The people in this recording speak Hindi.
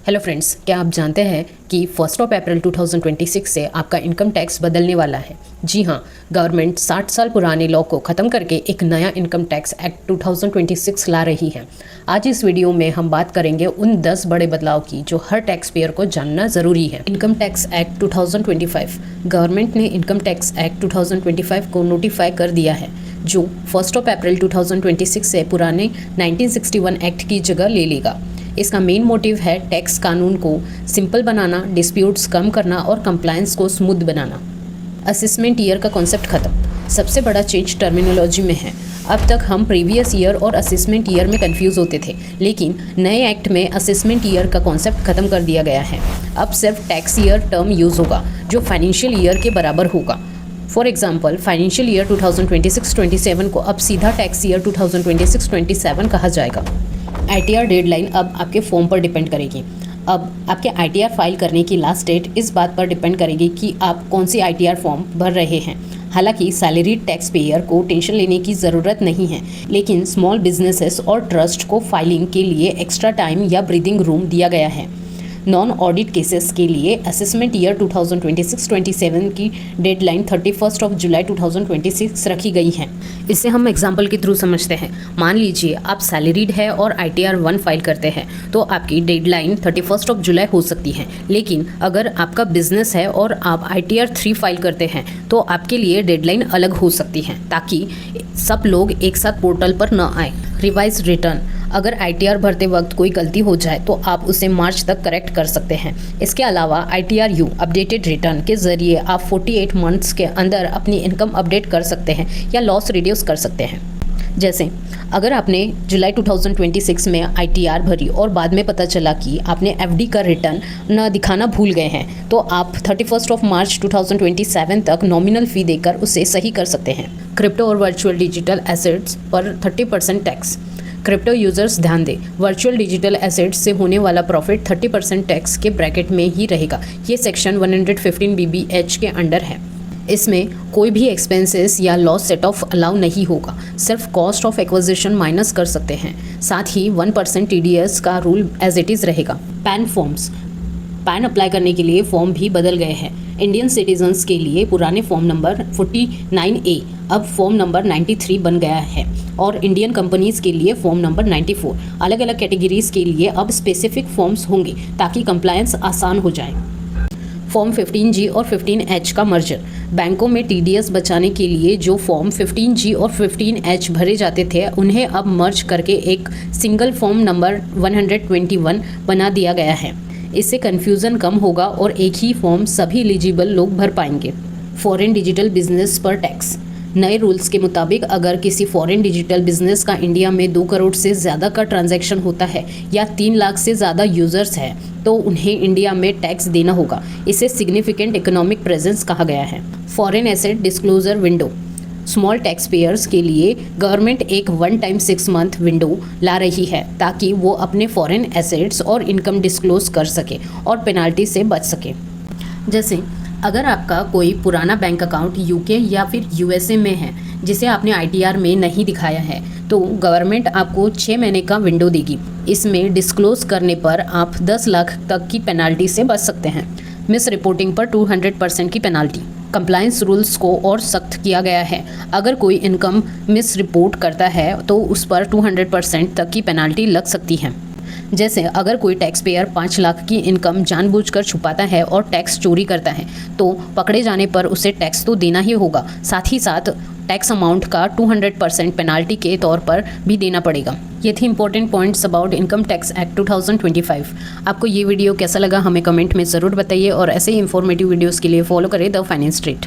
हेलो फ्रेंड्स, क्या आप जानते हैं कि 1 अप्रैल 2026 से आपका इनकम टैक्स बदलने वाला है। जी हाँ, गवर्नमेंट 60 साल पुराने लॉ को ख़त्म करके एक नया इनकम टैक्स एक्ट 2026 ला रही है। आज इस वीडियो में हम बात करेंगे उन 10 बड़े बदलाव की जो हर टैक्स पेयर को जानना ज़रूरी है। इनकम टैक्स एक्ट 2025 गवर्नमेंट ने इनकम टैक्स एक्ट 2025 को नोटिफाई कर दिया है, जो 1 अप्रैल 2026 से पुराने 1961 एक्ट की जगह ले लेगा। इसका मेन मोटिव है टैक्स कानून को सिंपल बनाना, डिस्प्यूट्स कम करना और कंप्लायंस को स्मूथ बनाना। असेसमेंट ईयर का कॉन्सेप्ट खत्म। सबसे बड़ा चेंज टर्मिनोलॉजी में है। अब तक हम प्रीवियस ईयर और असेसमेंट ईयर में कंफ्यूज होते थे, लेकिन नए एक्ट में असेसमेंट ईयर का कॉन्सेप्ट खत्म कर दिया गया है। अब सिर्फ टैक्स ईयर टर्म यूज़ होगा जो फाइनेंशियल ईयर के बराबर होगा। फॉर एग्जाम्पल, फाइनेंशियल ईयर 2026-27 को अब सीधा टैक्स ईयर 2026-27 कहा जाएगा। ITR डेडलाइन अब आपके फॉर्म पर डिपेंड करेगी। अब आपके ITR फाइल करने की लास्ट डेट इस बात पर डिपेंड करेगी कि आप कौन सी ITR फॉर्म भर रहे हैं। हालांकि सैलरीड टैक्स पेयर को टेंशन लेने की ज़रूरत नहीं है, लेकिन स्मॉल बिजनेसेस और ट्रस्ट को फाइलिंग के लिए एक्स्ट्रा टाइम या ब्रीदिंग रूम दिया गया है। नॉन ऑडिट केसेस के लिए असेसमेंट ईयर 2026-27 की डेडलाइन 31 जुलाई 2026 रखी गई है। इसे हम एग्जाम्पल के थ्रू समझते हैं। मान लीजिए आप सैलरीड है और ITR 1 फाइल करते हैं, तो आपकी डेडलाइन 31 जुलाई हो सकती है। लेकिन अगर आपका बिजनेस है और आप ITR 3 फाइल करते हैं, तो आपके लिए डेडलाइन अलग हो सकती है, ताकि सब लोग एक साथ पोर्टल पर न आए। रिवाइज रिटर्न, अगर ITR भरते वक्त कोई गलती हो जाए तो आप उसे मार्च तक करेक्ट कर सकते हैं। इसके अलावा ITR-U अपडेटेड रिटर्न के जरिए आप 48 मंथ्स के अंदर अपनी इनकम अपडेट कर सकते हैं या लॉस रिड्यूस कर सकते हैं। जैसे अगर आपने जुलाई 2026 में ITR भरी और बाद में पता चला कि आपने FD का रिटर्न न दिखाना भूल गए हैं, तो आप 31 मार्च 2027 तक नॉमिनल फ़ी देकर उसे सही कर सकते हैं। क्रिप्टो और वर्चुअल डिजिटल एसेट्स पर 30% टैक्स। क्रिप्टो यूजर्स ध्यान दें, वर्चुअल डिजिटल एसेट्स से होने वाला प्रॉफिट 30% टैक्स के ब्रैकेट में ही रहेगा। ये सेक्शन 115 BBH के अंडर है। इसमें कोई भी एक्सपेंसेस या लॉस सेट ऑफ अलाउ नहीं होगा, सिर्फ कॉस्ट ऑफ एक्विजिशन माइनस कर सकते हैं। साथ ही 1% TDS का रूल एज इट इज़ रहेगा। पैन फॉर्म्स, पैन अप्लाई करने के लिए फॉर्म भी बदल गए हैं। इंडियन सिटीजन्स के लिए पुराने फॉर्म नंबर 49A अब फॉर्म नंबर 93 बन गया है, और इंडियन कंपनीज़ के लिए फॉर्म नंबर 94। अलग अलग कैटेगरीज़ के लिए अब स्पेसिफिक फॉर्म्स होंगे ताकि कंप्लायंस आसान हो जाए। फॉर्म 15G और 15H का मर्जर, बैंकों में TDS बचाने के लिए जो फॉर्म 15G और 15H भरे जाते थे, उन्हें अब मर्ज करके एक सिंगल फॉर्म नंबर 121 बना दिया गया है। इससे कन्फ्यूज़न कम होगा और एक ही फॉर्म सभी एलिजिबल लोग भर पाएंगे। फॉरेन डिजिटल बिजनेस पर टैक्स, नए रूल्स के मुताबिक अगर किसी फॉरेन डिजिटल बिजनेस का इंडिया में 2 करोड़ से ज़्यादा का ट्रांजैक्शन होता है या 3 लाख से ज़्यादा यूज़र्स हैं, तो उन्हें इंडिया में टैक्स देना होगा। इसे सिग्निफिकेंट इकोनॉमिक प्रेजेंस कहा गया है। Foreign asset disclosure window, small tax payers के लिए गवर्नमेंट एक 1 टाइम 6 मंथ विंडो ला रही है, ताकि वो अपने फॉरेन एसेट्स और इनकम डिस्क्लोज कर सके और पेनाल्टी से बच सके। जैसे अगर आपका कोई पुराना बैंक अकाउंट UK या फिर USA में है, जिसे आपने ITR में नहीं दिखाया है, तो गवर्नमेंट आपको 6 महीने का विंडो देगी। इसमें डिस्क्लोज करने पर आप 10 लाख तक की पेनाल्टी से बच सकते हैं। मिस रिपोर्टिंग पर 200% की पेनाल्टी। कंप्लायंस रूल्स को और सख्त किया गया है। अगर कोई इनकम मिस रिपोर्ट करता है तो उस पर 200% तक की पेनाल्टी लग सकती है। जैसे अगर कोई टैक्स पेयर 5 लाख की इनकम जानबूझकर छुपाता है और टैक्स चोरी करता है, तो पकड़े जाने पर उसे टैक्स तो देना ही होगा, साथ ही साथ टैक्स अमाउंट का 200% पेनाल्टी के तौर पर भी देना पड़ेगा। ये थी important points about income tax act 2025। आपको ये वीडियो कैसा लगा हमें कमेंट में ज़रूर बताइए, और ऐसे ही इंफॉर्मेटिव वीडियोज़ के लिए फॉलो करें द फाइनेंस स्ट्रीट।